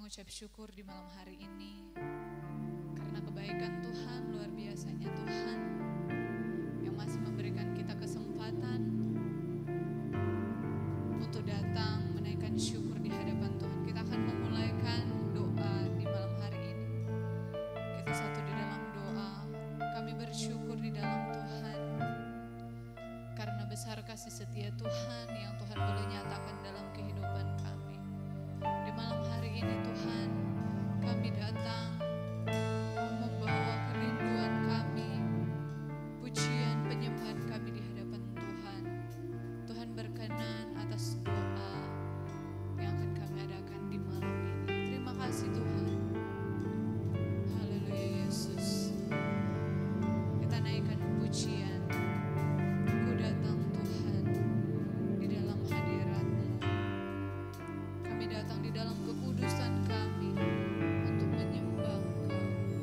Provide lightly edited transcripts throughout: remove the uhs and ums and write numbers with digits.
mengucap syukur di malam hari ini karena kebaikan Tuhan, luar biasanya Tuhan yang masih memberikan kita kesempatan untuk datang menaikkan syukur di hadapan Tuhan. Kita akan memulaikan doa di malam hari ini. Kita satu di dalam doa. Kami bersyukur di dalam Tuhan karena besar kasih setia Tuhan yang Tuhan boleh nyatakan dalam kehidupan kami. Di malam hari ini Tuhan, kami datang membawa kerinduan kami, pujian penyembahan kami di hadapan Tuhan. Tuhan berkenan atas doa yang akan kami adakan di malam ini. Terima kasih Tuhan. Haleluya Yesus. Kita naikkan pujian. Ku datang Tuhan di dalam hadirat-Mu. Kami datang di dalam kekudusan kami untuk menyembah Engkau.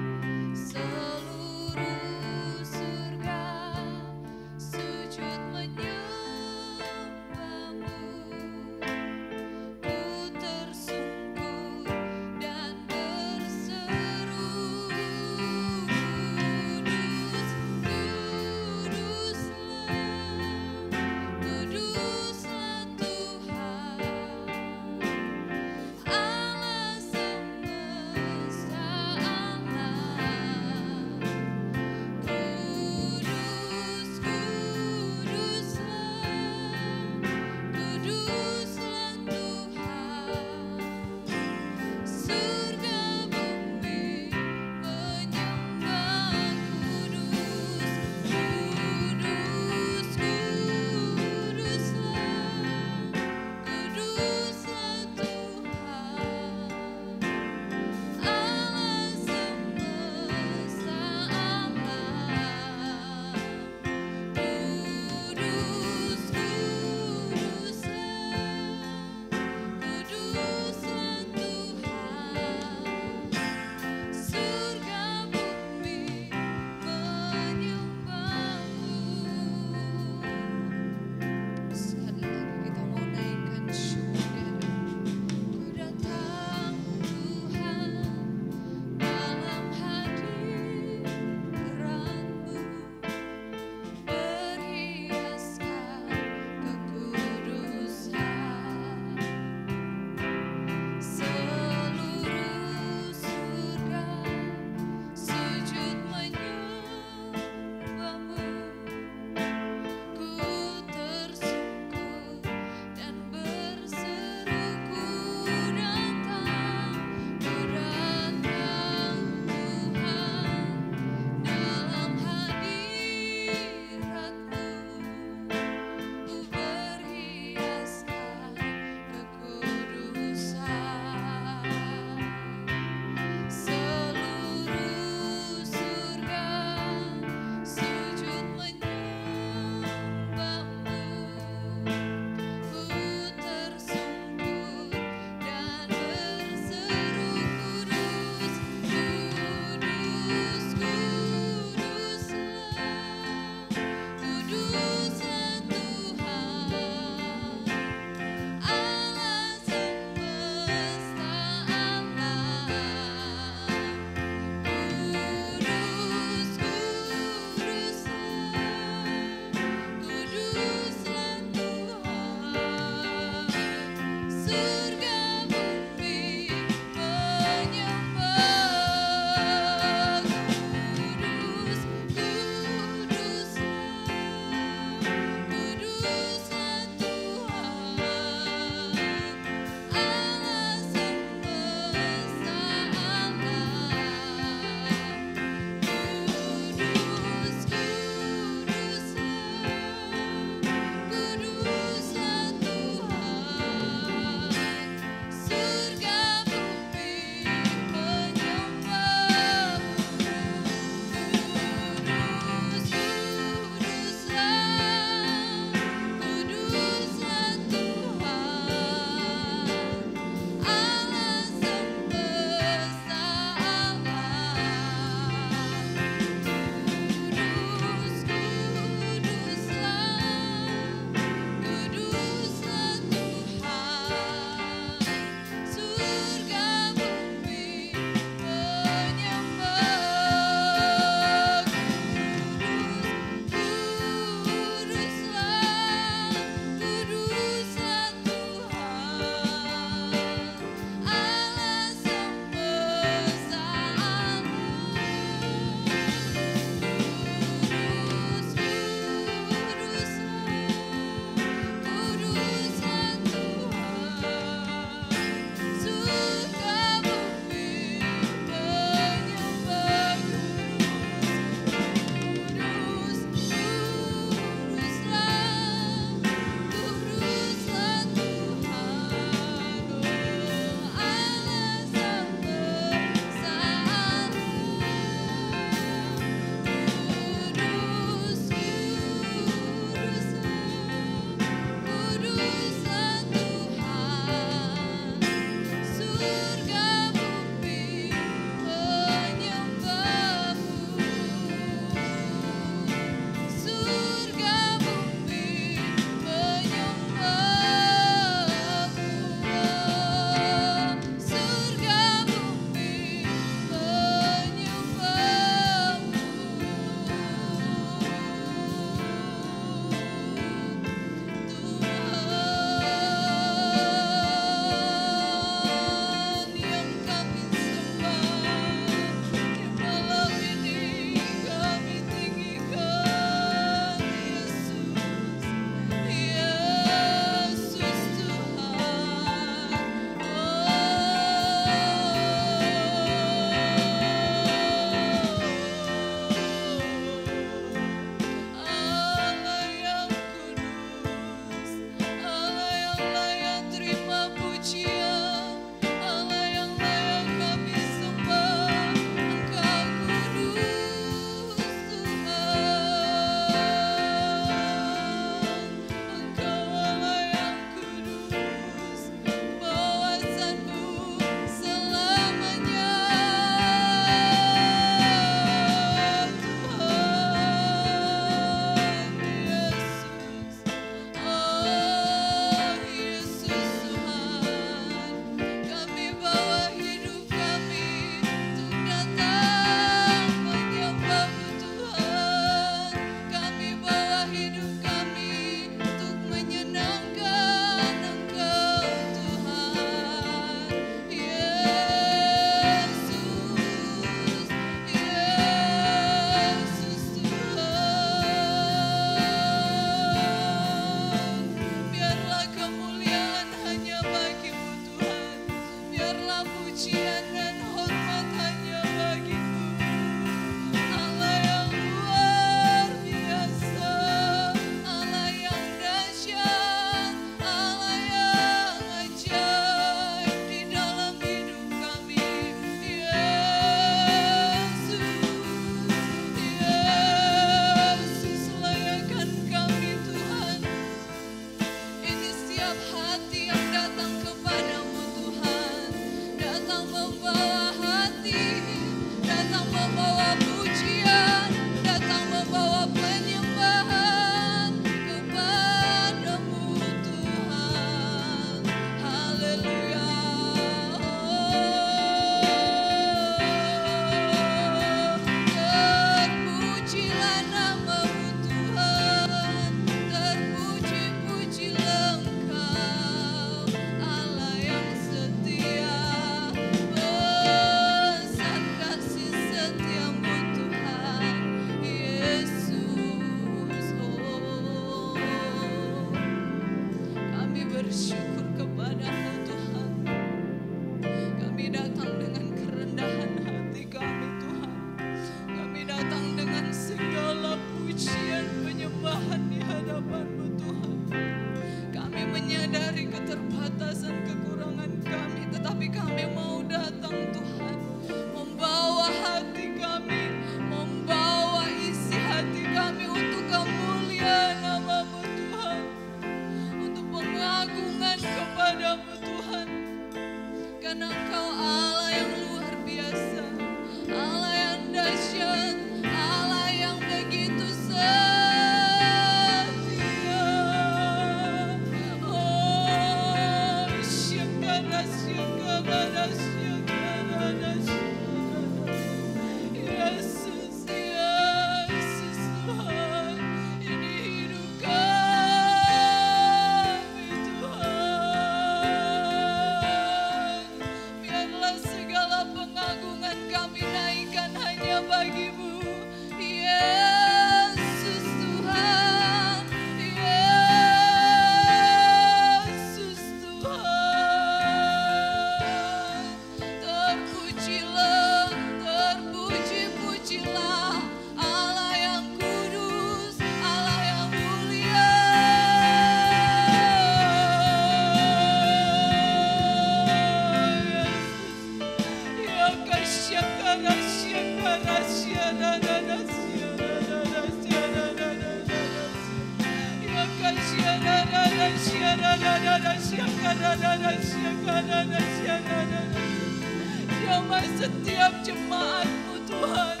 Jamah setiap jemaat-Mu Tuhan,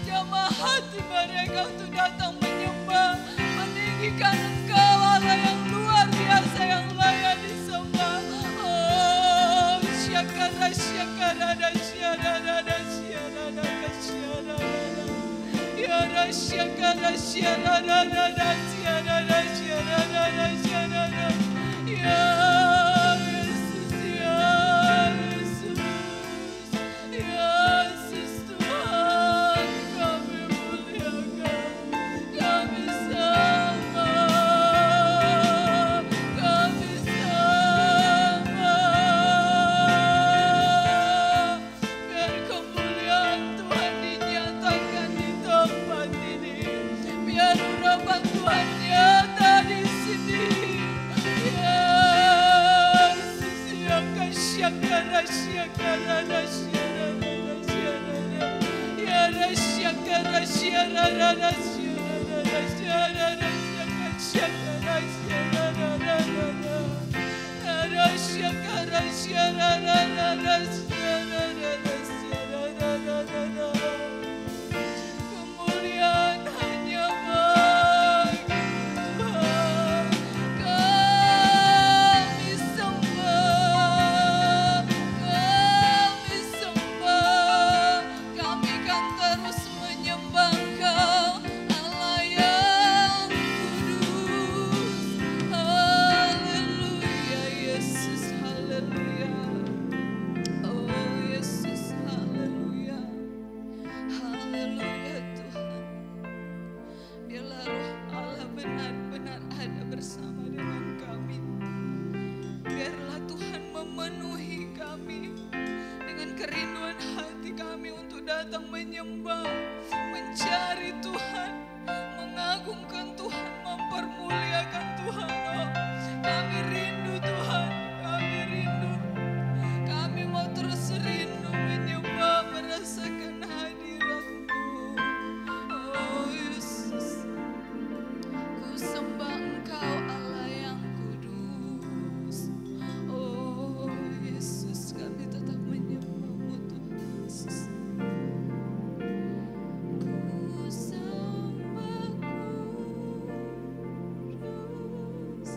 jamah hati mereka untuk datang menyembah, meninggikan Engkau Allah yang luar biasa yang layak disembah. Oh, syakara syakara syakara syakara syakara ya syakara syakara syakara syakara syakara ya Yesus ya Yesus Yesus Tuhan, kami muliakan, kami sembah, kami sembah. Biar kemuliaan Tuhan dinyatakan di tempat ini, biar urapan Tuhan nyata di sini. Yesus yang syakara syakara syakara ya syakara syakara syakara syakara syakara syakara syakara kemuliaan hanya bagi Tuhan. Kami sembah, kami sembah, kami kan terus menyembah Engkau, Allah yang kudus. Haleluya Yesus, haleluya. Oh Yesus, haleluya. Haleluya Tuhan. Biarlah roh Allah benar-benar ada bersama dengan kami. Biarlah Tuhan memenuhi kami dengan kerinduan hati kami untuk datang menyembah, mencari Tuhan, mengagungkan Tuhan, mempermuliakan Tuhan. Oh, kami rindu Tuhan, kami rindu. Kami mau terus rindu menyembah, merasakan hadirat-Mu. Oh Yesus, ku sembah Engkau Allah yang kudus. Oh Yesus, kami tetap menyembah-Mu Tuhan Yesus. Ku sembah kudus.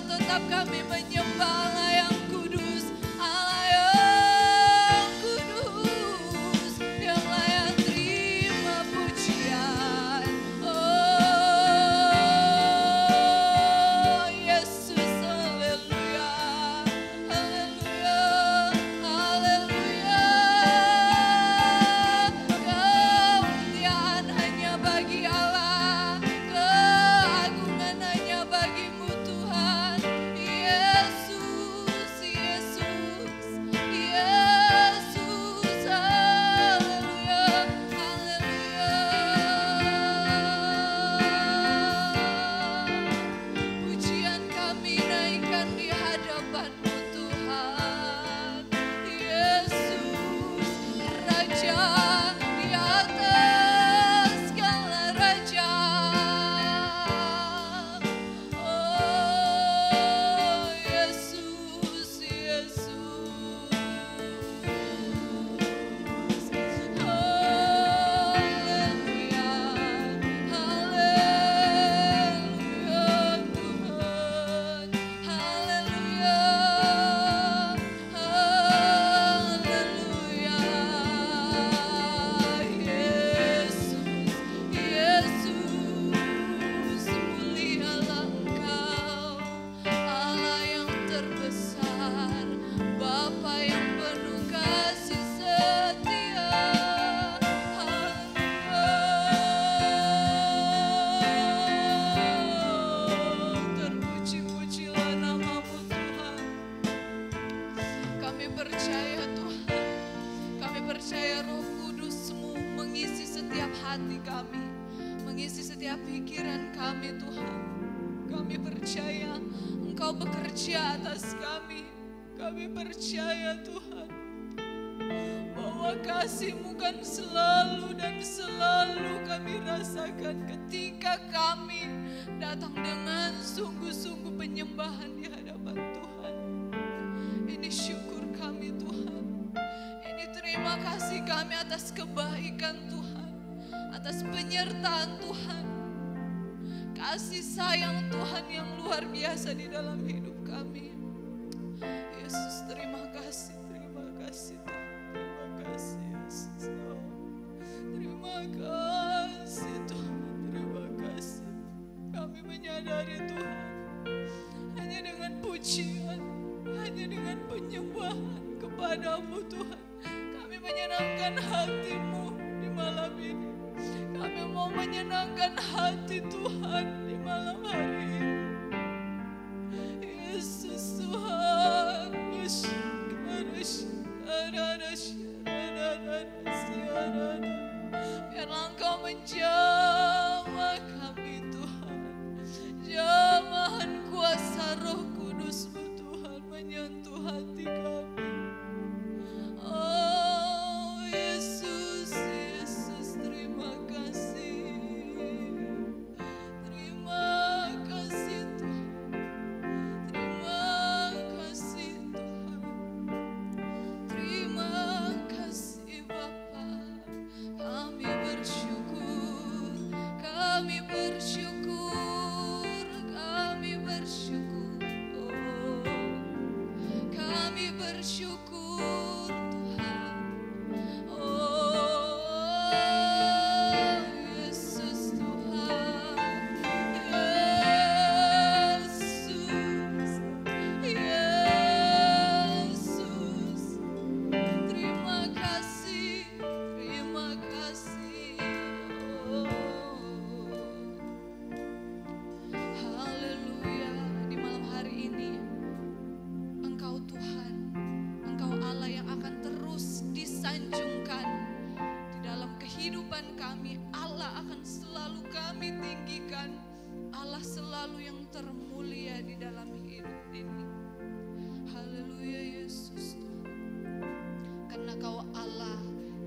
tetap kami menyembah Allah yang kudus, Allah yang kudus, yang layak terima pujian. Oh Yesus, haleluya, haleluya, haleluya. Kemuliaan hanya bagi Allah, keagungan hanya bagimu Tuhan. Yesus, Yesus, Yesus, haleluya, haleluya. Pujian kami naikkan di hadapan-Mu Tuhan. Yesus, Raja di atas segala raja. Oh Yesus, Yesus. Haleluya, haleluya Tuhan. Haleluya, haleluya. Yesus, Yesus, mulialah Engkau, Allah yang terbesar, Bapa yang penuh kasih setia. Terpuji-pujilah nama-Mu Tuhan. Kami percaya Tuhan, kami percaya Roh Kudus-Mu mengisi setiap hati kami, mengisi setiap pikiran kami Tuhan. Kami percaya Engkau bekerja atas kami. Kami percaya Tuhan bahwa kasih-Mu kan selalu dan selalu kami rasakan ketika kami datang dengan sungguh-sungguh penyembahan di hadapan Tuhan. Ini syukur kami Tuhan. Ini terima kasih kami atas kebaikan Tuhan, atas penyertaan Tuhan, kasih sayang Tuhan yang luar biasa di dalam hidup kami. Yesus, terima kasih Tuhan, terima kasih Yesus. Terima kasih Tuhan, terima kasih. Kami menyadari Tuhan, hanya dengan pujian, hanya dengan penyembahan kepada-Mu Tuhan, kami menyenangkan hati-Mu di malam ini. Kami mau menyenangkan hati Tuhan di malam hari ini. Yesus Tuhan, biarlah Engkau menjamah kami Tuhan. Jamahan kuasa Roh Kudus-Mu Tuhan menyentuh hati kami. Oh Yesus, Yesus, terima kasih. Terima kasih Tuhan. Terima kasih Tuhan. Terima kasih Bapa. Kami bersyukur. Kami bersyukur. Kami bersyukur. Oh, kami bersyukur Tuhan. Oh Yesus Tuhan. Yesus. Yesus. Terima kasih. Terima kasih. Oh. Haleluya. Di malam hari ini Engkau Tuhan, Engkau Allah yang akan terus disanjungkan di dalam kehidupan kami. Allah akan selalu kami tinggikan. Allah selalu yang termulia di dalam hidup ini. Haleluya Yesus Tuhan. Karena Kau Allah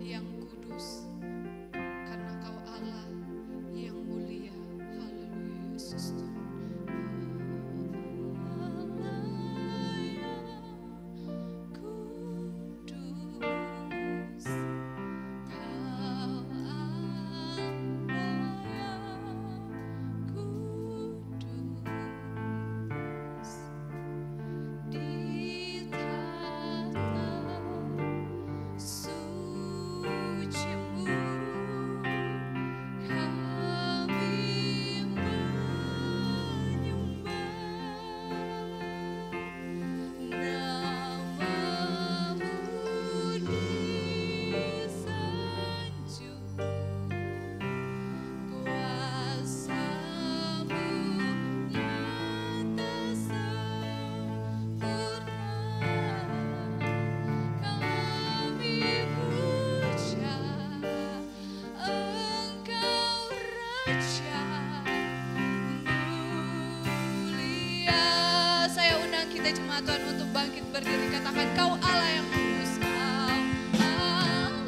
yang kudus, karena Kau Allah yang mulia. Haleluya Yesus Tuhan. Allah yang kudus, Kau Allah yang kudus. kita jemaat Tuhan untuk bangkit berdiri, katakan Kau Allah yang kudus, Kau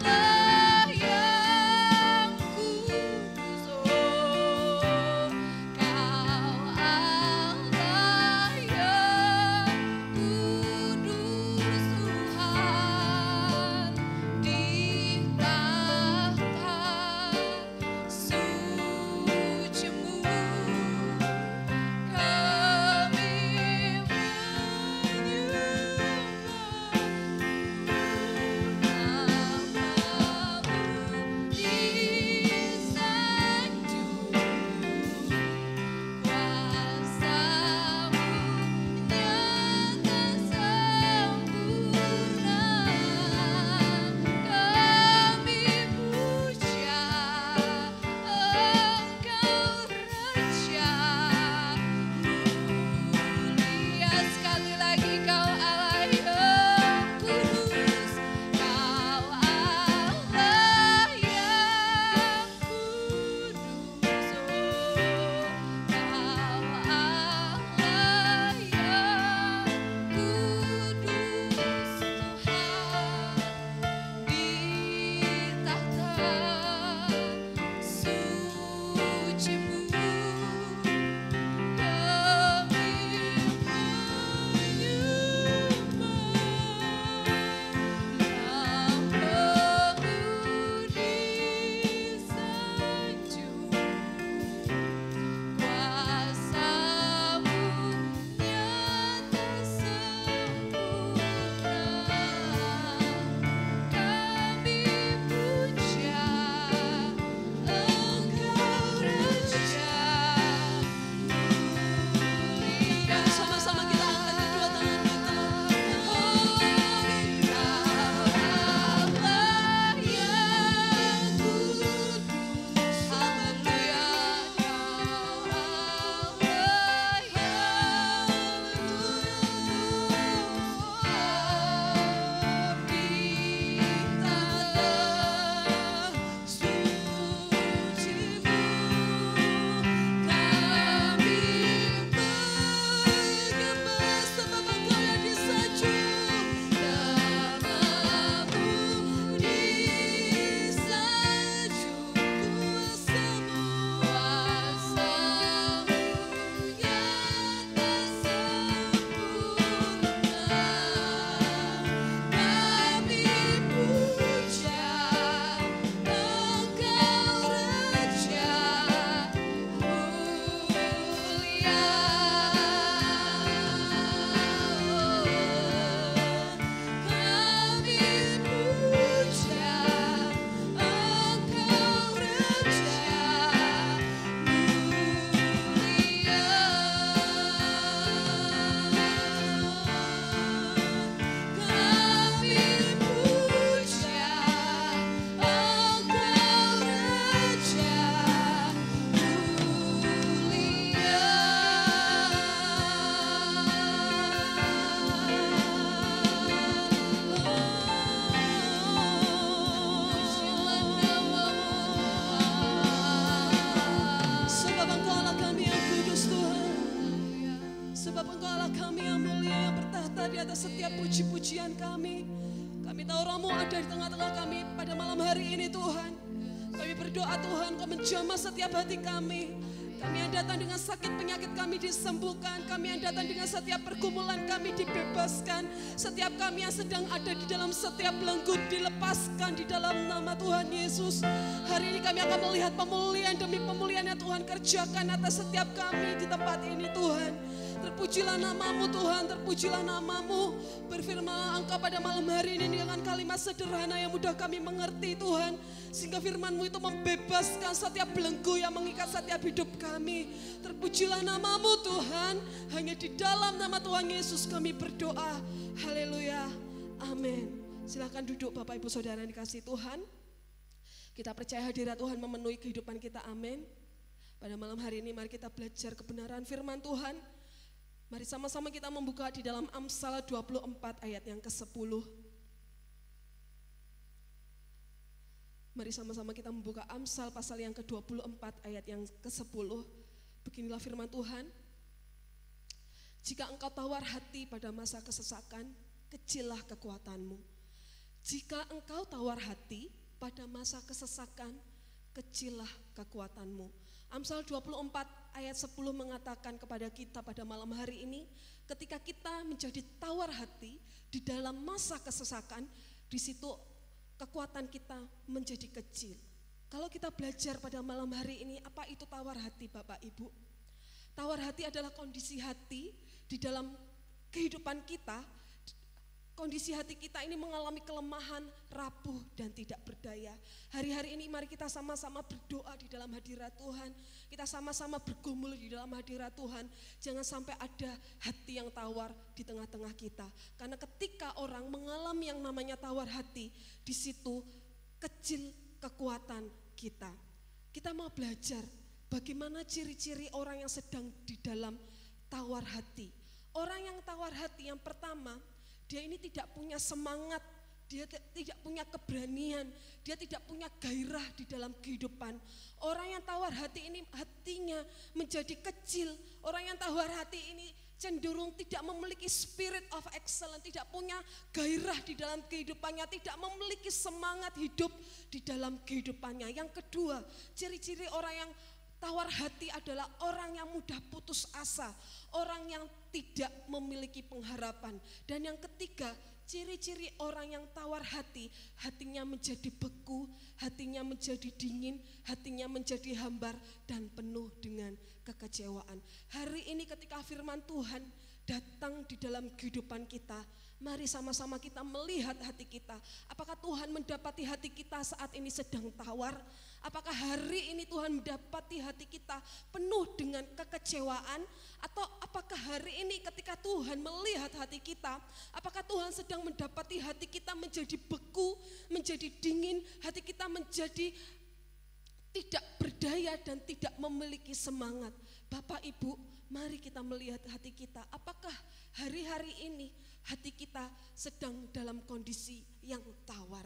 Allah yang kudus, oh, Kau Allah yang kudus Tuhan di tahta suci-Mu. di atas setiap puji-pujian kami. Kami tahu Roh-Mu ada di tengah-tengah kami pada malam hari ini Tuhan. Kami berdoa Tuhan, Kau menjamah setiap hati kami. Kami yang datang dengan sakit penyakit kami disembuhkan. Kami yang datang dengan setiap pergumulan kami dibebaskan. Setiap kami yang sedang ada di dalam setiap belenggu dilepaskan di dalam nama Tuhan Yesus. Hari ini kami akan melihat pemulihan demi pemulihan yang Tuhan kerjakan atas setiap kami di tempat ini Tuhan. Terpujilah nama-Mu Tuhan, terpujilah nama-Mu. Berfirmanlah Engkau pada malam hari ini dengan kalimat sederhana yang mudah kami mengerti Tuhan. Sehingga firman-Mu itu membebaskan setiap belenggu yang mengikat setiap hidup kami. Terpujilah nama-Mu Tuhan. Hanya di dalam nama Tuhan Yesus kami berdoa. Haleluya. Amin. Silakan duduk Bapak Ibu Saudara yang dikasihi Tuhan. Kita percaya hadirat Tuhan memenuhi kehidupan kita. Amin. Pada malam hari ini mari kita belajar kebenaran firman Tuhan. Mari sama-sama kita membuka di dalam Amsal 24 ayat yang ke-10. Mari sama-sama kita membuka Amsal pasal yang ke-24 ayat yang ke-10. Beginilah firman Tuhan. Jika engkau tawar hati pada masa kesesakan, kecillah kekuatanmu. Jika engkau tawar hati pada masa kesesakan, kecillah kekuatanmu. Amsal 24 ayat 10 mengatakan kepada kita pada malam hari ini, ketika kita menjadi tawar hati di dalam masa kesesakan, di situ kekuatan kita menjadi kecil. Kalau kita belajar pada malam hari ini, apa itu tawar hati Bapak Ibu? Tawar hati adalah kondisi hati di dalam kehidupan kita. Kondisi hati kita ini mengalami kelemahan, rapuh, dan tidak berdaya. Hari-hari ini mari kita sama-sama berdoa di dalam hadirat Tuhan. Kita sama-sama bergumul di dalam hadirat Tuhan. Jangan sampai ada hati yang tawar di tengah-tengah kita. Karena ketika orang mengalami yang namanya tawar hati, di situ kecil kekuatan kita. Kita mau belajar bagaimana ciri-ciri orang yang sedang di dalam tawar hati. Orang yang tawar hati yang pertama, dia ini tidak punya semangat, dia tidak punya keberanian, dia tidak punya gairah di dalam kehidupan. Orang yang tawar hati ini hatinya menjadi kecil. Orang yang tawar hati ini cenderung tidak memiliki spirit of excellence, tidak punya gairah di dalam kehidupannya, tidak memiliki semangat hidup di dalam kehidupannya. Yang kedua, ciri-ciri orang yang tawar hati adalah orang yang mudah putus asa, orang yang tidak memiliki pengharapan. Dan yang ketiga, ciri-ciri orang yang tawar hati, hatinya menjadi beku, hatinya menjadi dingin, hatinya menjadi hambar dan penuh dengan kekecewaan. Hari ini ketika firman Tuhan datang di dalam kehidupan kita, mari sama-sama kita melihat hati kita. Apakah Tuhan mendapati hati kita saat ini sedang tawar? Apakah hari ini Tuhan mendapati hati kita penuh dengan kekecewaan? Atau apakah hari ini ketika Tuhan melihat hati kita, apakah Tuhan sedang mendapati hati kita menjadi beku, menjadi dingin, hati kita menjadi tidak berdaya dan tidak memiliki semangat? Bapak Ibu, mari kita melihat hati kita. Apakah hari-hari ini hati kita sedang dalam kondisi yang tawar?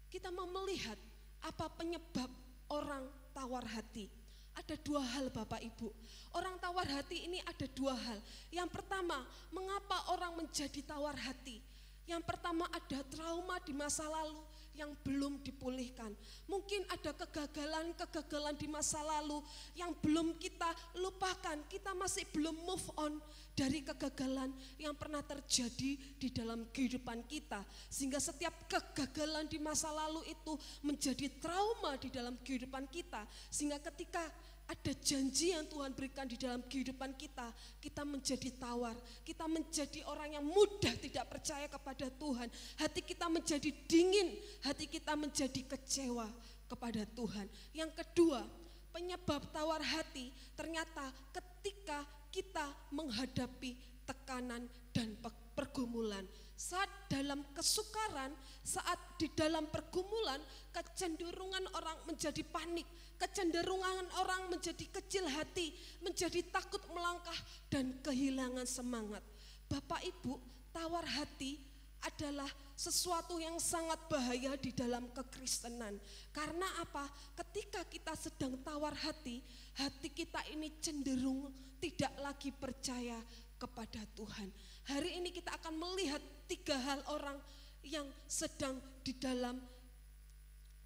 Kita mau melihat apa penyebab orang tawar hati. Ada dua hal Bapak Ibu. Orang tawar hati ini ada dua hal. Yang pertama, mengapa orang menjadi tawar hati? Yang pertama ada trauma di masa lalu yang belum dipulihkan. Mungkin ada kegagalan di masa lalu yang belum kita lupakan. Kita masih belum move on dari kegagalan yang pernah terjadi di dalam kehidupan kita. Sehingga setiap kegagalan di masa lalu itu menjadi trauma di dalam kehidupan kita. Sehingga ketika ada janji yang Tuhan berikan di dalam kehidupan kita, kita menjadi tawar, kita menjadi orang yang mudah tidak percaya kepada Tuhan. Hati kita menjadi dingin, hati kita menjadi kecewa kepada Tuhan. Yang kedua, penyebab tawar hati ternyata ketika kita menghadapi tekanan dan pergumulan. Saat dalam kesukaran, saat di dalam pergumulan, kecenderungan orang menjadi panik, kecenderungan orang menjadi kecil hati, menjadi takut melangkah dan kehilangan semangat. Bapak Ibu, tawar hati adalah sesuatu yang sangat bahaya di dalam kekristenan. Karena apa? Ketika kita sedang tawar hati, hati kita ini cenderung tidak lagi percaya kepada Tuhan. Hari ini kita akan melihat 3 hal orang yang sedang di dalam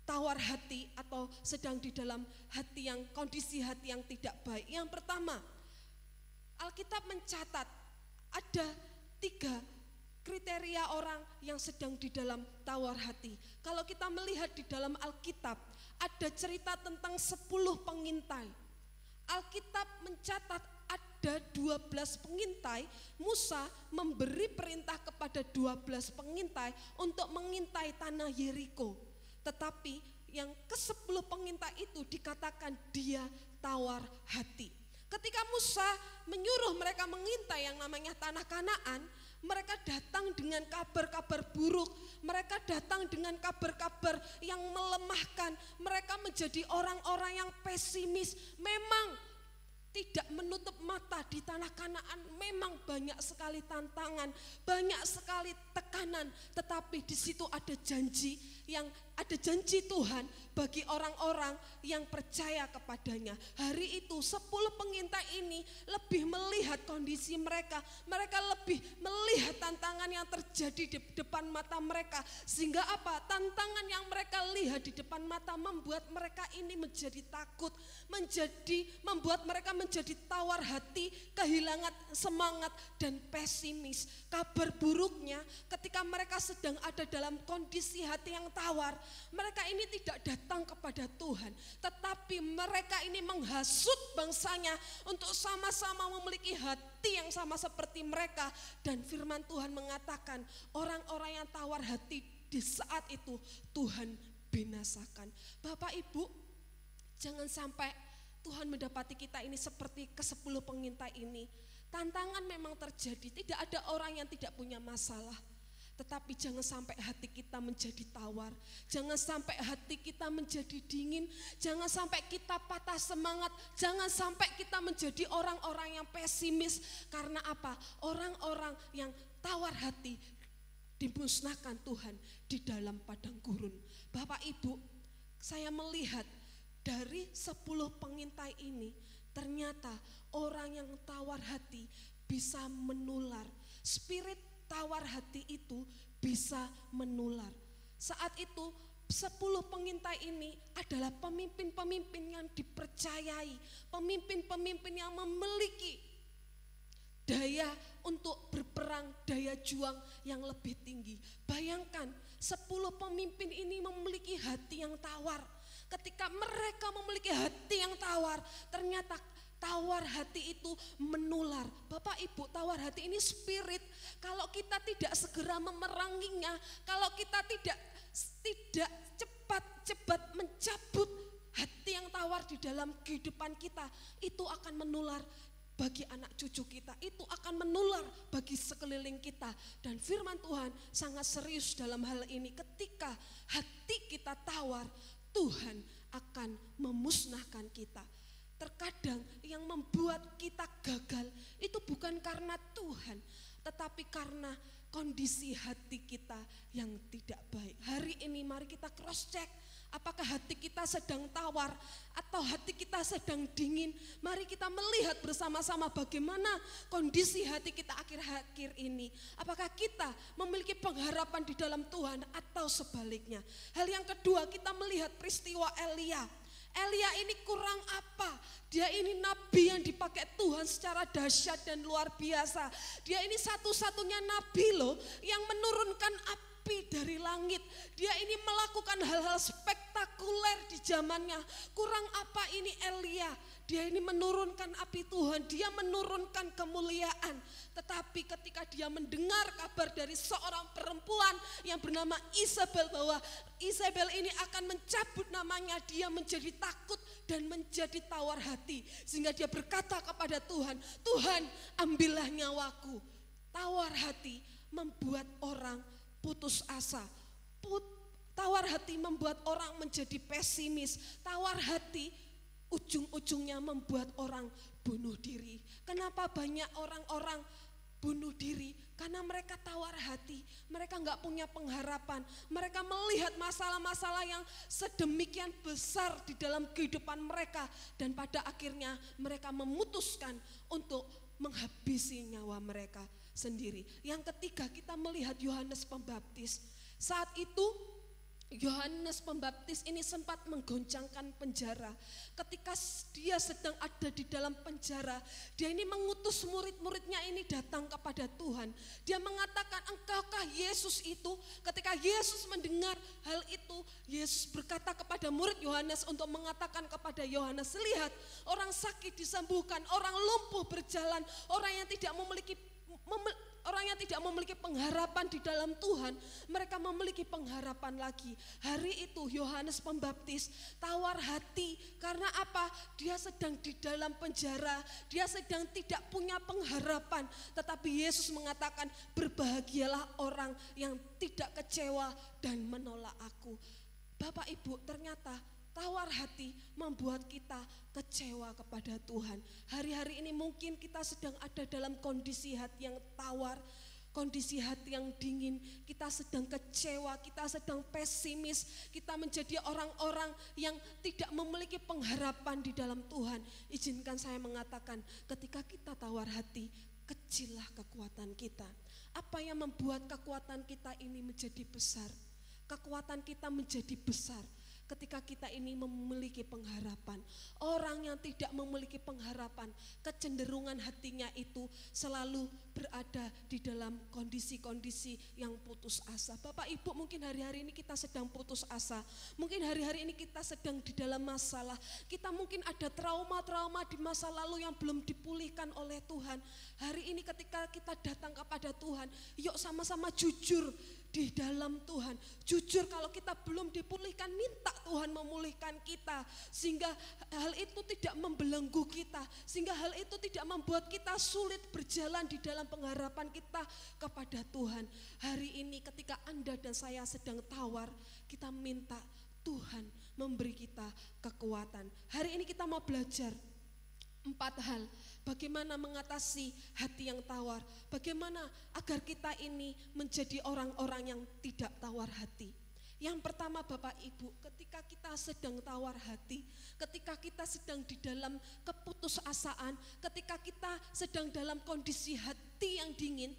tawar hati atau sedang di dalam hati yang kondisi hati yang tidak baik. Yang pertama, Alkitab mencatat ada 3 kriteria orang yang sedang di dalam tawar hati. Kalau kita melihat di dalam Alkitab, ada cerita tentang 10 pengintai. Alkitab mencatat ada 12 pengintai. Musa memberi perintah kepada 12 pengintai untuk mengintai tanah Yeriko. Tetapi yang ke-10 pengintai itu dikatakan dia tawar hati. Ketika Musa menyuruh mereka mengintai yang namanya tanah Kanaan, mereka datang dengan kabar-kabar buruk, mereka datang dengan kabar-kabar yang melemahkan, mereka menjadi orang-orang yang pesimis. Memang tidak menutup mata di tanah Kanaan. Memang banyak sekali tantangan, banyak sekali tekanan, tetapi di situ ada janji Tuhan bagi orang-orang yang percaya kepadanya. Hari itu 10 pengintai ini lebih melihat kondisi mereka. Mereka lebih melihat tantangan yang terjadi di depan mata mereka. Sehingga apa? Tantangan yang mereka lihat di depan mata membuat mereka ini menjadi takut, membuat mereka menjadi tawar hati, kehilangan semangat dan pesimis. Kabar buruknya, ketika mereka sedang ada dalam kondisi hati yang tawar, mereka ini tidak datang kepada Tuhan, tetapi mereka ini menghasut bangsanya untuk sama-sama memiliki hati yang sama seperti mereka. Dan firman Tuhan mengatakan, orang-orang yang tawar hati di saat itu Tuhan binasakan. Bapak Ibu, jangan sampai Tuhan mendapati kita ini seperti ke-10 pengintai ini. Tantangan memang terjadi, tidak ada orang yang tidak punya masalah. Tetapi jangan sampai hati kita menjadi tawar, jangan sampai hati kita menjadi dingin, jangan sampai kita patah semangat, jangan sampai kita menjadi orang-orang yang pesimis. Karena apa? Orang-orang yang tawar hati dimusnahkan Tuhan di dalam padang gurun. Bapak Ibu, saya melihat dari 10 pengintai ini, ternyata orang yang tawar hati bisa menular. Spirit tawar hati itu bisa menular. Saat itu 10 pengintai ini adalah pemimpin-pemimpin yang dipercayai, pemimpin-pemimpin yang memiliki daya untuk berperang, daya juang yang lebih tinggi. Bayangkan 10 pemimpin ini memiliki hati yang tawar. Ketika mereka memiliki hati yang tawar, ternyata tawar hati itu menular. Bapak Ibu, tawar hati ini spirit. Kalau kita tidak segera memeranginya, kalau kita tidak cepat mencabut hati yang tawar di dalam kehidupan kita, itu akan menular bagi anak cucu kita, itu akan menular bagi sekeliling kita. Dan firman Tuhan sangat serius dalam hal ini. Ketika hati kita tawar, Tuhan akan memusnahkan kita. Terkadang yang membuat kita gagal itu bukan karena Tuhan, tetapi karena kondisi hati kita yang tidak baik. Hari ini mari kita cross check, apakah hati kita sedang tawar atau hati kita sedang dingin. Mari kita melihat bersama-sama bagaimana kondisi hati kita akhir-akhir ini. Apakah kita memiliki pengharapan di dalam Tuhan atau sebaliknya. Hal yang kedua, kita melihat peristiwa Elia. Elia ini kurang apa? Dia ini nabi yang dipakai Tuhan secara dahsyat dan luar biasa. Dia ini satu-satunya nabi loh yang menurunkan api dari langit. Dia ini melakukan hal-hal spektakuler di zamannya. Kurang apa ini Elia? Dia ini menurunkan api Tuhan, dia menurunkan kemuliaan. Tetapi ketika dia mendengar kabar dari seorang perempuan yang bernama Isabel, bahwa Isabel ini akan mencabut namanya, dia menjadi takut dan menjadi tawar hati. Sehingga dia berkata kepada Tuhan, Tuhan ambillah nyawaku. Tawar hati membuat orang putus asa. Tawar hati membuat orang menjadi pesimis. Tawar hati ujung-ujungnya membuat orang bunuh diri. Kenapa banyak orang-orang bunuh diri? Karena mereka tawar hati, mereka nggak punya pengharapan. Mereka melihat masalah-masalah yang sedemikian besar di dalam kehidupan mereka, dan pada akhirnya mereka memutuskan untuk menghabisi nyawa mereka sendiri. Yang ketiga, kita melihat Yohanes Pembaptis. Saat itu Yohanes Pembaptis ini sempat menggoncangkan penjara. Ketika dia sedang ada di dalam penjara, dia ini mengutus murid-muridnya ini datang kepada Tuhan. Dia mengatakan, engkaukah Yesus itu? Ketika Yesus mendengar hal itu, Yesus berkata kepada murid Yohanes untuk mengatakan kepada Yohanes, lihat, orang sakit disembuhkan, orang lumpuh berjalan, orang yang tidak memiliki pengharapan di dalam Tuhan, mereka memiliki pengharapan lagi. Hari itu Yohanes Pembaptis tawar hati. Karena apa? Dia sedang di dalam penjara, dia sedang tidak punya pengharapan. Tetapi Yesus mengatakan, berbahagialah orang yang tidak kecewa dan menolak aku. Bapak Ibu, ternyata tawar hati membuat kita kecewa kepada Tuhan. Hari-hari ini mungkin kita sedang ada dalam kondisi hati yang tawar, kondisi hati yang dingin, kita sedang kecewa, kita sedang pesimis, kita menjadi orang-orang yang tidak memiliki pengharapan di dalam Tuhan. Izinkan saya mengatakan, ketika kita tawar hati, kecillah kekuatan kita. Apa yang membuat kekuatan kita ini menjadi besar? Kekuatan kita menjadi besar ketika kita ini memiliki pengharapan. Orang yang tidak memiliki pengharapan, kecenderungan hatinya itu selalu berada di dalam kondisi-kondisi yang putus asa. Bapak Ibu, mungkin hari-hari ini kita sedang putus asa. Mungkin hari-hari ini kita sedang di dalam masalah. Kita mungkin ada trauma-trauma di masa lalu yang belum dipulihkan oleh Tuhan. Hari ini ketika kita datang kepada Tuhan, yuk sama-sama jujur di dalam Tuhan. Jujur, kalau kita belum dipulihkan, minta Tuhan memulihkan kita, sehingga hal itu tidak membelenggu kita, sehingga hal itu tidak membuat kita sulit berjalan di dalam pengharapan kita kepada Tuhan. Hari ini ketika Anda dan saya sedang tawar, kita minta Tuhan memberi kita kekuatan. Hari ini kita mau belajar 4 hal. Bagaimana mengatasi hati yang tawar? Bagaimana agar kita ini menjadi orang-orang yang tidak tawar hati? Yang pertama Bapak Ibu, ketika kita sedang tawar hati, ketika kita sedang di dalam keputusasaan, ketika kita sedang dalam kondisi hati yang dingin,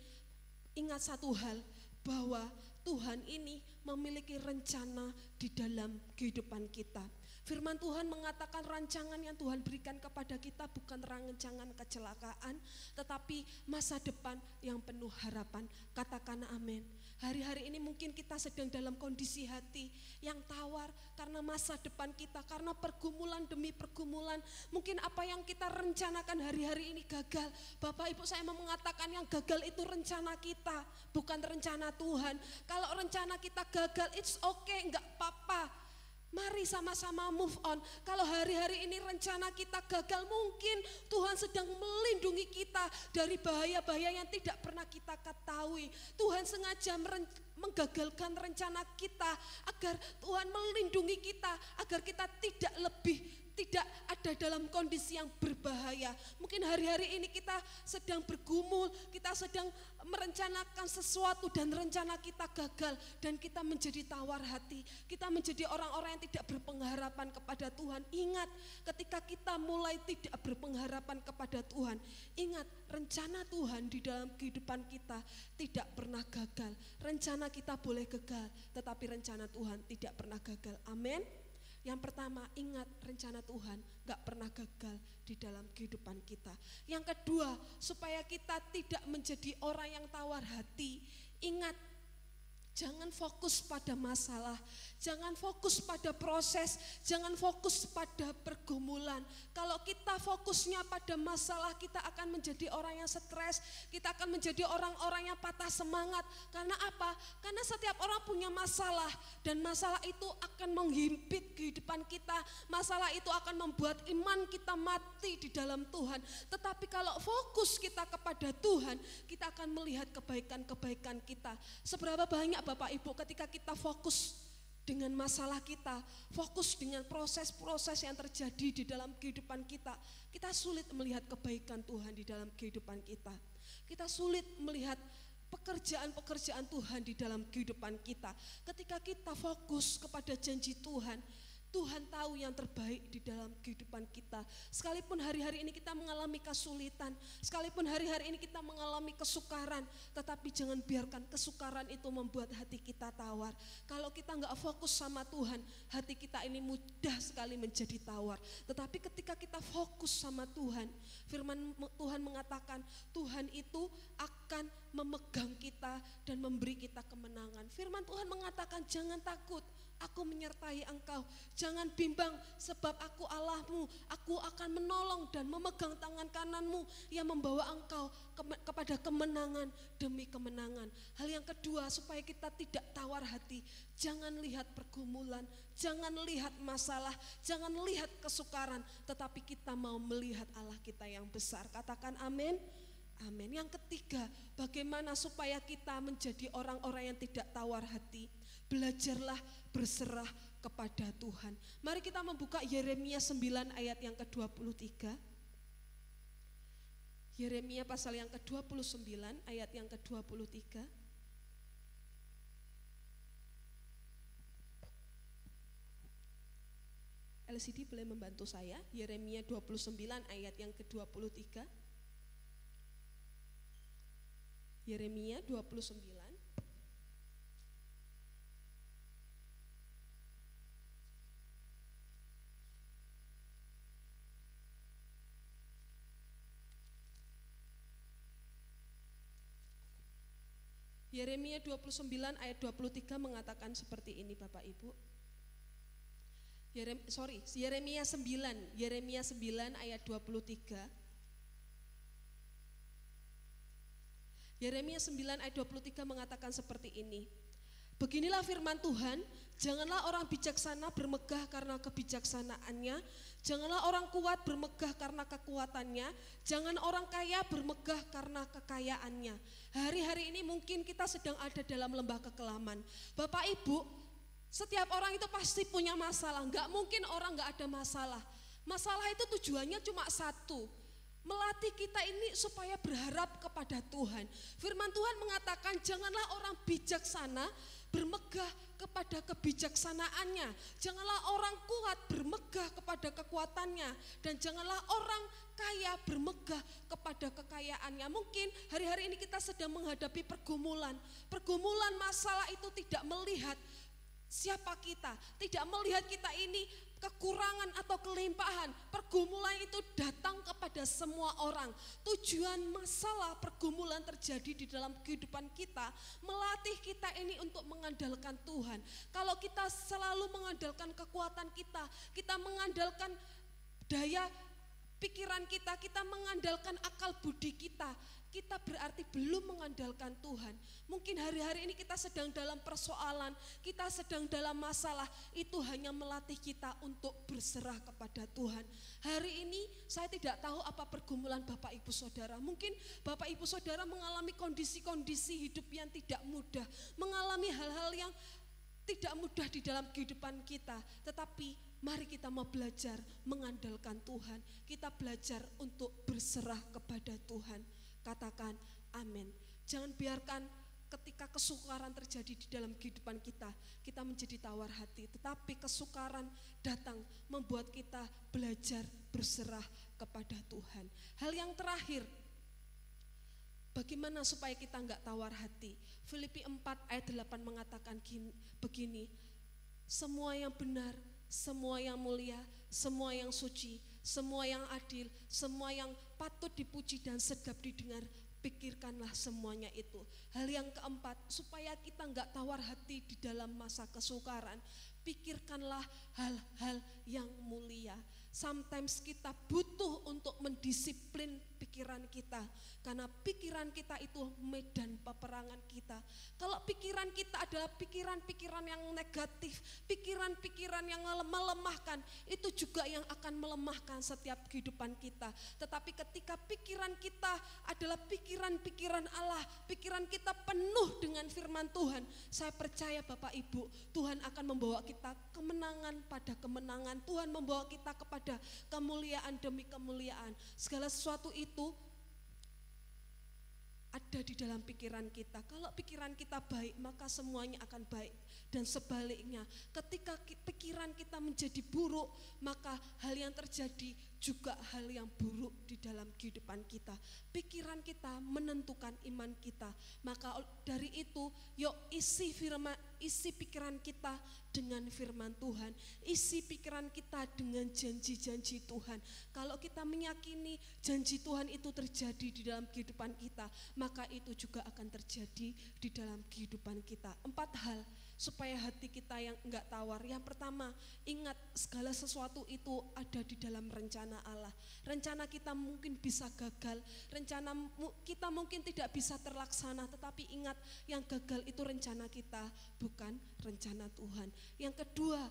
ingat satu hal, bahwa Tuhan ini memiliki rencana di dalam kehidupan kita. Firman Tuhan mengatakan rancangan yang Tuhan berikan kepada kita bukan rancangan kecelakaan, tetapi masa depan yang penuh harapan. Katakan amin. Hari-hari ini mungkin kita sedang dalam kondisi hati yang tawar karena masa depan kita, karena pergumulan demi pergumulan. Mungkin apa yang kita rencanakan hari-hari ini gagal. Bapak Ibu, saya mau mengatakan yang gagal itu rencana kita, bukan rencana Tuhan. Kalau rencana kita gagal, it's okay, enggak apa-apa. Mari sama-sama move on. Kalau hari-hari ini rencana kita gagal, mungkin Tuhan sedang melindungi kita dari bahaya-bahaya yang tidak pernah kita ketahui. Tuhan sengaja menggagalkan rencana kita agar Tuhan melindungi kita, agar kita tidak ada dalam kondisi yang berbahaya. Mungkin hari-hari ini kita sedang bergumul, kita sedang merencanakan sesuatu dan rencana kita gagal, dan kita menjadi tawar hati. Kita menjadi orang-orang yang tidak berpengharapan kepada Tuhan. Ingat, ketika kita mulai tidak berpengharapan kepada Tuhan, ingat rencana Tuhan di dalam kehidupan kita tidak pernah gagal. Rencana kita boleh gagal, tetapi rencana Tuhan tidak pernah gagal. Amin. Yang pertama, ingat rencana Tuhan gak pernah gagal di dalam kehidupan kita. Yang kedua, supaya kita tidak menjadi orang yang tawar hati, ingat, jangan fokus pada masalah, jangan fokus pada proses, jangan fokus pada pergumulan. Kalau kita fokusnya pada masalah, kita akan menjadi orang yang stres, kita akan menjadi orang-orang yang patah semangat. Karena apa? Karena setiap orang punya masalah, dan masalah itu akan menghimpit kehidupan kita. Masalah itu akan membuat iman kita mati di dalam Tuhan. Tetapi kalau fokus kita kepada Tuhan, kita akan melihat kebaikan-kebaikan kita. Seberapa banyak Bapak Ibu ketika kita fokus dengan masalah kita, fokus dengan proses-proses yang terjadi di dalam kehidupan kita, kita sulit melihat kebaikan Tuhan di dalam kehidupan kita. Kita sulit melihat pekerjaan-pekerjaan Tuhan di dalam kehidupan kita. Ketika kita fokus kepada janji Tuhan, Tuhan tahu yang terbaik di dalam kehidupan kita. Sekalipun hari-hari ini kita mengalami kesulitan, sekalipun hari-hari ini kita mengalami kesukaran, tetapi jangan biarkan kesukaran itu membuat hati kita tawar. Kalau kita enggak fokus sama Tuhan, hati kita ini mudah sekali menjadi tawar. Tetapi ketika kita fokus sama Tuhan, firman Tuhan mengatakan Tuhan itu akan memegang kita dan memberi kita kemenangan. Firman Tuhan mengatakan jangan takut, aku menyertai engkau. Jangan bimbang, sebab aku Allahmu. Aku akan menolong dan memegang tangan kananmu yang membawa engkau kepada kemenangan demi kemenangan. Hal yang kedua, supaya kita tidak tawar hati, jangan lihat pergumulan, jangan lihat masalah, jangan lihat kesukaran, tetapi kita mau melihat Allah kita yang besar. Katakan amin. Amin. Yang ketiga, bagaimana supaya kita menjadi orang-orang yang tidak tawar hati? Belajarlah berserah kepada Tuhan. Mari kita membuka Yeremia 9 ayat yang ke-23. Yeremia pasal yang ke-29 ayat yang ke-23. LCD boleh membantu saya, Yeremia 29 ayat yang ke-23. Yeremia 29. Yeremia 29 ayat 23 mengatakan seperti ini Bapak Ibu. Yeremia 9 ayat 23. Yeremia 9 ayat 23 mengatakan seperti ini. Beginilah firman Tuhan, janganlah orang bijaksana bermegah karena kebijaksanaannya, janganlah orang kuat bermegah karena kekuatannya, jangan orang kaya bermegah karena kekayaannya. Hari-hari ini mungkin kita sedang ada dalam lembah kekelaman. Bapak Ibu, setiap orang itu pasti punya masalah, enggak mungkin orang enggak ada masalah. Masalah itu tujuannya cuma satu, melatih kita ini supaya berharap kepada Tuhan. Firman Tuhan mengatakan janganlah orang bijaksana bermegah kepada kebijaksanaannya, janganlah orang kuat bermegah kepada kekuatannya, dan janganlah orang kaya bermegah kepada kekayaannya. Mungkin hari-hari ini kita sedang menghadapi pergumulan masalah itu tidak melihat siapa kita, tidak melihat kita ini kekurangan atau kelimpahan. Pergumulan itu datang kepada semua orang. Tujuan masalah pergumulan terjadi di dalam kehidupan kita, melatih kita ini untuk mengandalkan Tuhan. Kalau kita selalu mengandalkan kekuatan kita, kita mengandalkan daya pikiran kita, kita mengandalkan akal budi kita, kita berarti belum mengandalkan Tuhan. Mungkin hari-hari ini kita sedang dalam persoalan, kita sedang dalam masalah, itu hanya melatih kita untuk berserah kepada Tuhan. Hari ini saya tidak tahu apa pergumulan Bapak Ibu Saudara. Mungkin Bapak Ibu Saudara mengalami kondisi-kondisi hidup yang tidak mudah, mengalami hal-hal yang tidak mudah di dalam kehidupan kita. Tetapi mari kita mau belajar mengandalkan Tuhan. Kita belajar untuk berserah kepada Tuhan. Katakan amin. Jangan biarkan ketika kesukaran terjadi di dalam kehidupan kita, kita menjadi tawar hati. Tetapi kesukaran datang membuat kita belajar berserah kepada Tuhan. Hal yang terakhir, bagaimana supaya kita enggak tawar hati? Filipi 4 ayat 8 mengatakan begini, semua yang benar, semua yang mulia, semua yang suci, semua yang adil, semua yang patut dipuji dan sedap didengar, pikirkanlah semuanya itu. Hal yang keempat, supaya kita enggak tawar hati di dalam masa kesukaran, pikirkanlah hal-hal yang mulia. Sometimes kita butuh untuk mendisiplin pikiran kita, karena pikiran kita itu medan peperangan kita. Kalau pikiran kita adalah pikiran-pikiran yang negatif, pikiran-pikiran yang melemahkan, itu juga yang akan melemahkan setiap kehidupan kita. Tetapi ketika pikiran kita adalah pikiran-pikiran Allah, pikiran kita penuh dengan firman Tuhan, saya percaya Bapak Ibu, Tuhan akan membawa kita kemenangan pada kemenangan. Tuhan membawa kita kepada kemuliaan demi kemuliaan. Segala sesuatu itu ada di dalam pikiran kita. Kalau pikiran kita baik, maka semuanya akan baik. Dan sebaliknya, ketika pikiran kita menjadi buruk, maka hal yang terjadi juga hal yang buruk di dalam kehidupan kita. Pikiran kita menentukan iman kita. Maka dari itu, yuk isi pikiran kita dengan firman Tuhan. Isi pikiran kita dengan janji-janji Tuhan. Kalau kita meyakini janji Tuhan itu terjadi di dalam kehidupan kita, maka itu juga akan terjadi di dalam kehidupan kita. 4 hal supaya hati kita yang enggak tawar. Yang pertama, ingat segala sesuatu itu ada di dalam rencana Allah. Rencana kita mungkin bisa gagal, rencana kita mungkin tidak bisa terlaksana, tetapi ingat yang gagal itu rencana kita, bukan rencana Tuhan. Yang kedua,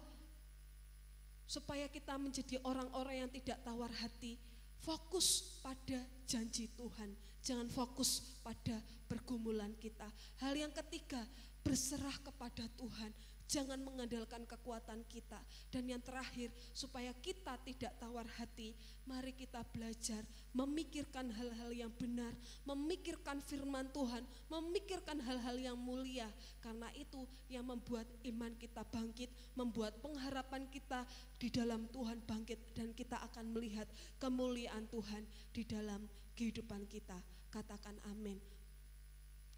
supaya kita menjadi orang-orang yang tidak tawar hati, fokus pada janji Tuhan. Jangan fokus pada pergumulan kita. Hal yang ketiga, berserah kepada Tuhan. Jangan mengandalkan kekuatan kita. Dan yang terakhir, supaya kita tidak tawar hati, mari kita belajar memikirkan hal-hal yang benar, memikirkan firman Tuhan, memikirkan hal-hal yang mulia. Karena itu yang membuat iman kita bangkit, membuat pengharapan kita di dalam Tuhan bangkit, dan kita akan melihat kemuliaan Tuhan di dalam kehidupan kita. Katakan amin.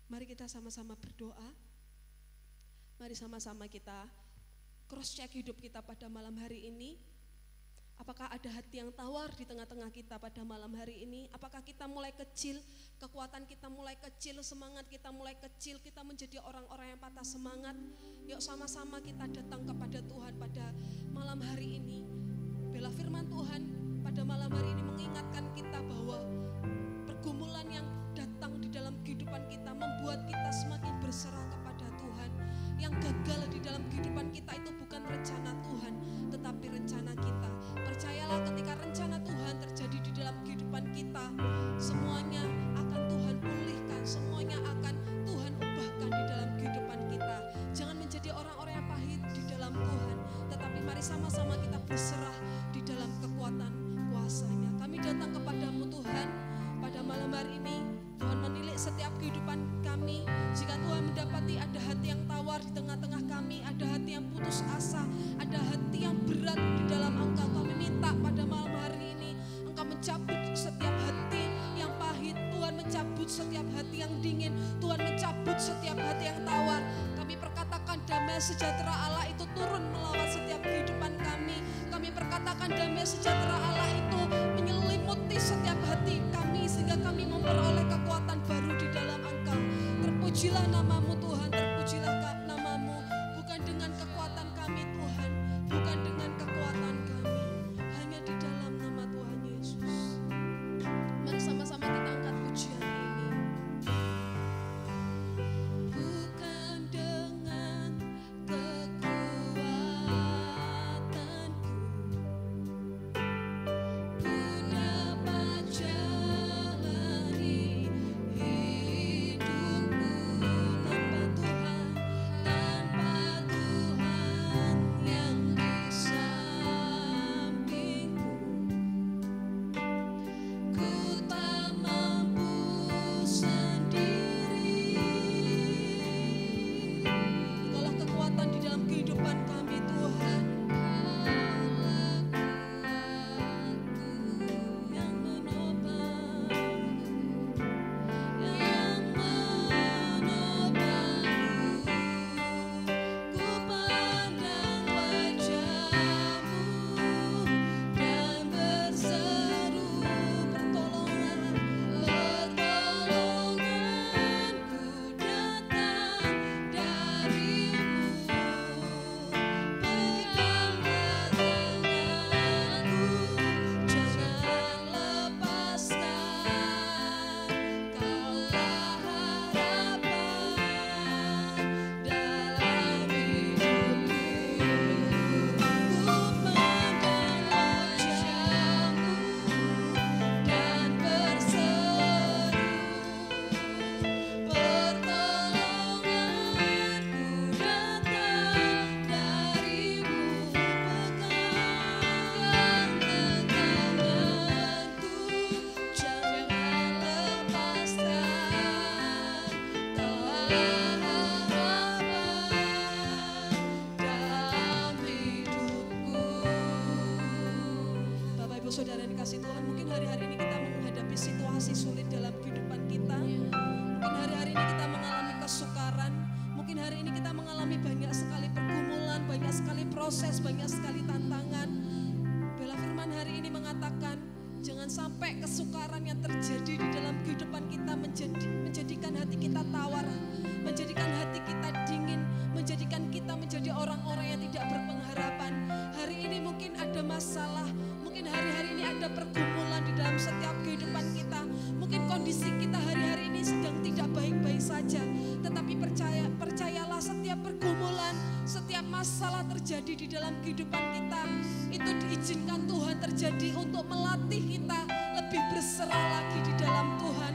Mari kita sama-sama berdoa. Mari sama-sama kita cross check hidup kita pada malam hari ini. Apakah ada hati yang tawar di tengah-tengah kita pada malam hari ini? Apakah kita mulai kecil, kekuatan kita mulai kecil, semangat kita mulai kecil, kita menjadi orang-orang yang patah semangat? Yuk sama-sama kita datang kepada Tuhan pada malam hari ini. Bila firman Tuhan pada malam hari ini mengingatkan kita bahwa pergumulan yang datang di dalam kehidupan kita membuat kita semakin berserah kepada Tuhan. Yang gagal di dalam kehidupan kita itu bukan rencana Tuhan, tetapi rencana kita. Percayalah, ketika rencana Tuhan terjadi di dalam kehidupan kita, semuanya akan Tuhan pulihkan, semuanya akan Tuhan ubahkan di dalam kehidupan kita. Jangan menjadi orang-orang yang pahit di dalam Tuhan, tetapi mari sama-sama kita berserah di dalam kekuatan kuasa-Nya. Kami datang kepadamu Tuhan pada malam hari ini. Tuhan menilik setiap kehidupan kami. Jika Tuhan mendapati ada hati yang tawar di tengah-tengah kami, ada hati yang putus asa, ada hati yang berat di dalam Engkau, kami minta pada malam hari ini Engkau mencabut setiap hati yang pahit. Tuhan mencabut setiap hati yang dingin. Tuhan mencabut setiap hati yang tawar. Kami perkatakan damai sejahtera Allah itu turun melawat setiap kehidupan kami. Kami perkatakan damai sejahtera Allah itu menyelimuti setiap hati kami, sehingga kami memperoleh kekuatan baru di dalam Engkau. Terpujilah namamu Tuhan, terpujilah namamu. Bukan dengan kekuatan kami Tuhan, bukan dengan kekuatan kami, hanya di dalam nama Tuhan Yesus. Mari sama-sama kita angkat pujian ini. Bukan dengan kekuatanku ku dapat jalani hidupku tanpa Tuhan, tanpa Tuhan yang di sampingku. Ku tak mampu sendiri. Engkaulah kekuatan di dalam kehidupan kami Tuhan. Yang menopang, yang menopang. Ku pandang wajah-Mu dan berseru pertolongan, pertolonganku datang dari-Mu. Peganglah tanganku, jangan lepaskan. Kaulah harapan dalam hidupku. Ku pandang wajah-Mu dan berseru, pertolonganku datang dari-Mu. Peganglah tanganku, jangan lepaskan. Kaulah harapan dalam hidupku. Bapak Ibu Saudara yang dikasihi Tuhan, mungkin hari-hari ini kita menghadapi situasi sulit dalam kehidupan kita. Mungkin hari-hari ini kita mengalami kesukaran. Mungkin hari ini kita mengalami banyak sekali pergumulan, banyak sekali proses, banyak sekali tantangan. Bela firman hari ini mengatakan, jangan sampai kesukaran yang terjadi di dalam kehidupan kita menjadikan hati kita tawar, menjadikan hati kita dingin, menjadikan kita menjadi orang-orang yang tidak berpengharapan. Hari ini mungkin ada masalah, mungkin hari-hari ini ada pergumulan di dalam setiap kehidupan kita. Mungkin kondisi kita hari-hari ini sedang tidak baik-baik saja. Tetapi percayalah, setiap pergumulan, setiap masalah terjadi di dalam kehidupan kita, itu diizinkan Tuhan terjadi untuk melatih kita lebih berserah lagi di dalam Tuhan.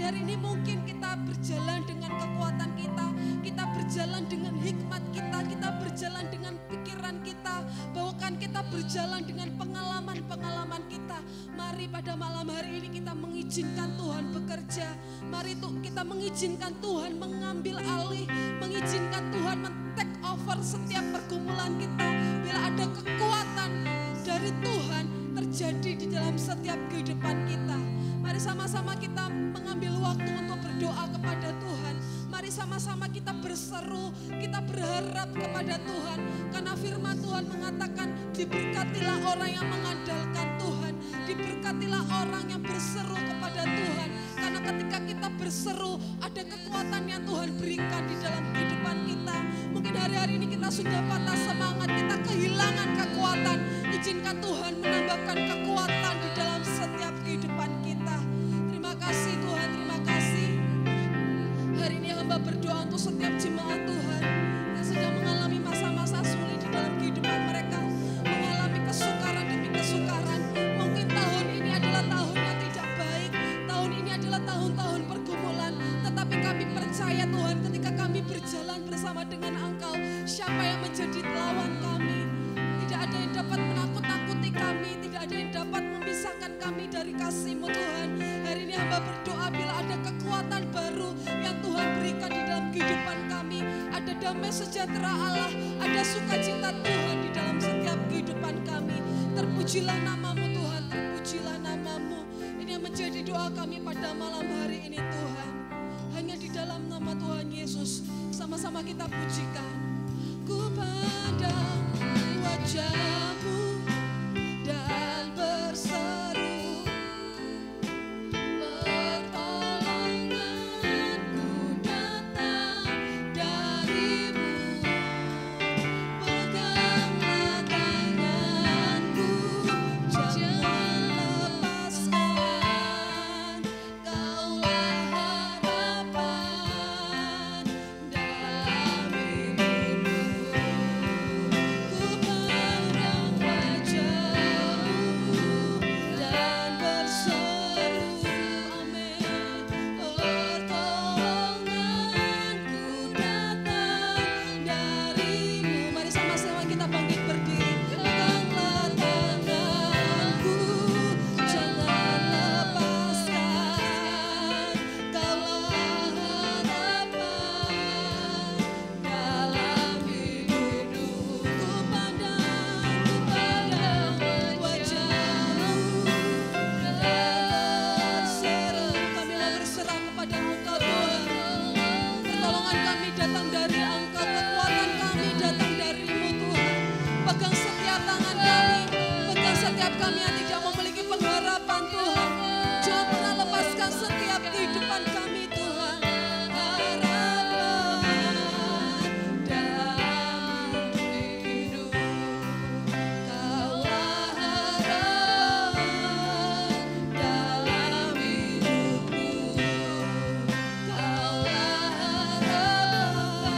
hari-hari ini mungkin kita berjalan dengan kekuatan kita, kita berjalan dengan hikmat kita, kita berjalan dengan pikiran kita, bahkan kita berjalan dengan pengalaman-pengalaman kita. Mari pada malam hari ini kita mengizinkan Tuhan bekerja. Mari kita mengizinkan Tuhan mengambil alih, mengizinkan Tuhan men-take over setiap pergumulan kita. Bila ada kekuatan dari Tuhan terjadi di dalam setiap kehidupan kita. Mari sama-sama kita mengambil waktu untuk berdoa kepada Tuhan. Mari sama-sama kita berseru, kita berharap kepada Tuhan. Karena firman Tuhan mengatakan, diberkatilah orang yang mengandalkan Tuhan. Diberkatilah orang yang berseru kepada Tuhan. Karena ketika kita berseru, ada kekuatan yang Tuhan berikan di dalam kehidupan kita. Mungkin hari-hari ini kita sudah patah semangat, kita kehilangan kekuatan. Izinkan Tuhan menambahkan kekuatan di dalam setiap kehidupan kita. Terima kasih Tuhan, terima kasih. Hari ini hamba berdoa untuk setiap jemaat Tuhan yang sedang mengalami masa-masa sulit di dalam kehidupan mereka, mengalami kesukaran demi kesukaran. Mungkin tahun ini adalah tahun yang tidak baik, tahun ini adalah tahun-tahun pergumulan, tetapi kami percaya Tuhan, ketika kami berjalan bersama dengan Engkau, siapa yang menjadi lawan kami? Tidak ada yang dapat menakut-nakuti kami, tidak ada yang dapat memisahkan kami dari kasih-Mu Tuhan. Hari ini hamba berdoa bila ada kekuatan baru yang Tuhan berikan di dalam kehidupan kami, ada damai sejahtera Allah, ada sukacita Tuhan di dalam setiap kehidupan kami. Terpujilah nama-Mu Tuhan, terpujilah nama-Mu. Ini yang menjadi doa kami pada malam hari ini Tuhan. Hanya di dalam nama Tuhan Yesus, sama-sama kita pujikan. Ku pandang wajah-Mu dan berseru, pertolonganku datang dari-Mu. Peganglah tanganku, jangan lepaskan. Kaulah harapan dalam hidupku. Ku pandang wajah-Mu dan berseru, amin. Pertolonganku datang dari-Mu. Mari sama-sama kita bangkit berdiri. Peganglah tanganku, jangan lepaskan. Kaulah harapan dalam hidupku. Ku pandang wajah-Mu dan berseru. Kamilah berserah kepada Engkau Tuhan. Pertolongan kami datang dari Engkau, kekuatan kami datang dari-Mu Tuhan. Pegang setiap tangan kami, pegang setiap kami yang tidak memiliki pengharapan Tuhan. Jangan pernah lepaskan setiap kehidupan kami Tuhan. Harapan dalam hidup, Kaulah harapan dalam hidupku. Kaulah harapan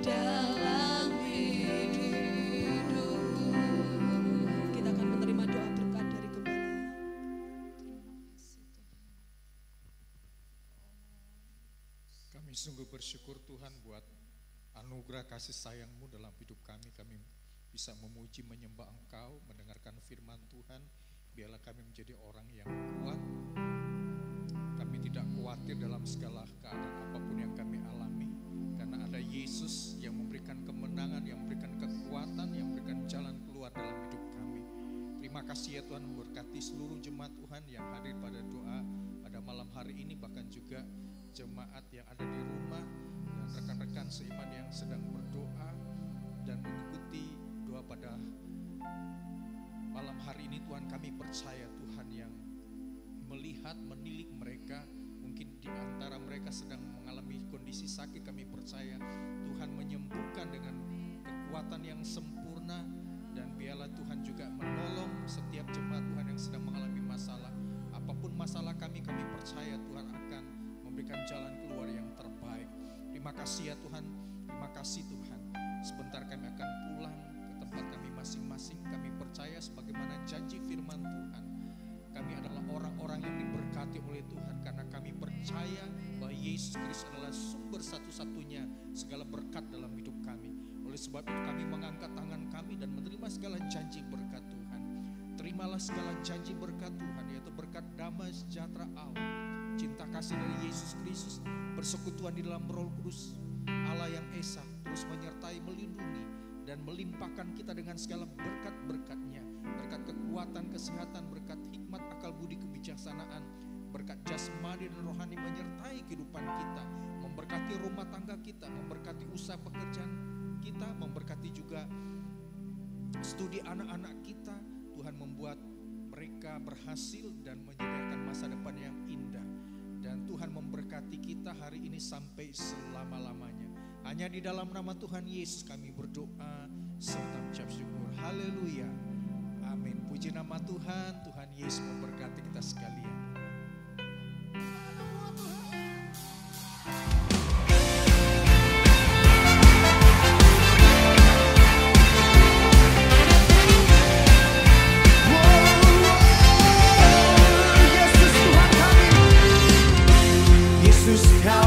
dalam hidupku. Kita akan menerima doa berkat dari Gembala. Kami sungguh bersyukur Tuhan buat anugerah kasih sayang-Mu dalam hidup kami. Kami bisa memuji, menyembah Engkau, mendengarkan firman Tuhan. Biarlah kami menjadi orang yang kuat. Kami tidak khawatir dalam segala keadaan apapun yang kami alami. Karena ada Yesus yang memberikan kemenangan, yang memberikan kekuatan, yang memberikan jalan keluar dalam hidup kami. Terima kasih ya Tuhan, memberkati seluruh jemaat Tuhan yang hadir pada doa pada malam hari ini, bahkan juga jemaat yang ada di rumah dan rekan-rekan seiman yang sedang berdoa dan mengikuti doa pada malam hari ini. Tuhan, kami percaya Tuhan yang melihat, menilik mereka, mungkin di antara mereka sedang mengalami kondisi sakit. Kami percaya Tuhan menyembuhkan dengan kekuatan yang sempurna, dan biarlah Tuhan juga menolong setiap jemaat Tuhan yang sedang mengalami masalah. Apapun masalah kami percaya Tuhan akan memberikan jalan keluar yang terbaik. Terima kasih ya Tuhan, terima kasih Tuhan. Sebentar kami akan pulang ke tempat tempat kami masing-masing. Kami percaya sebagaimana janji firman Tuhan, kami adalah orang-orang yang diberkati oleh Tuhan karena kami percaya bahwa Yesus Kristus adalah sumber satu-satunya segala berkat dalam hidup kami. Oleh sebab itu kami mengangkat tangan kami dan menerima segala janji berkat Tuhan. Terimalah segala janji berkat Tuhan, yaitu berkat damai sejahtera Allah, cinta kasih dari Yesus Kristus, persekutuan di dalam Roh Kudus Allah yang esa terus menyertai, melindungi dan melimpahkan kita dengan segala berkat-berkat-Nya, berkat kekuatan, kesehatan, berkat hikmat, akal budi, kebijaksanaan, berkat jasmani dan rohani menyertai kehidupan kita, memberkati rumah tangga kita, memberkati usaha pekerjaan kita, memberkati juga studi anak-anak kita. Tuhan membuat mereka berhasil dan menyediakan masa depan yang indah. Dan Tuhan memberkati kita hari ini sampai selama-lamanya. Hanya di dalam nama Tuhan Yesus kami berdoa serta mengucap syukur. Haleluya. Amin. Puji nama Tuhan. Tuhan Yesus memberkati kita sekalian. Yesus kami, Yesus kami.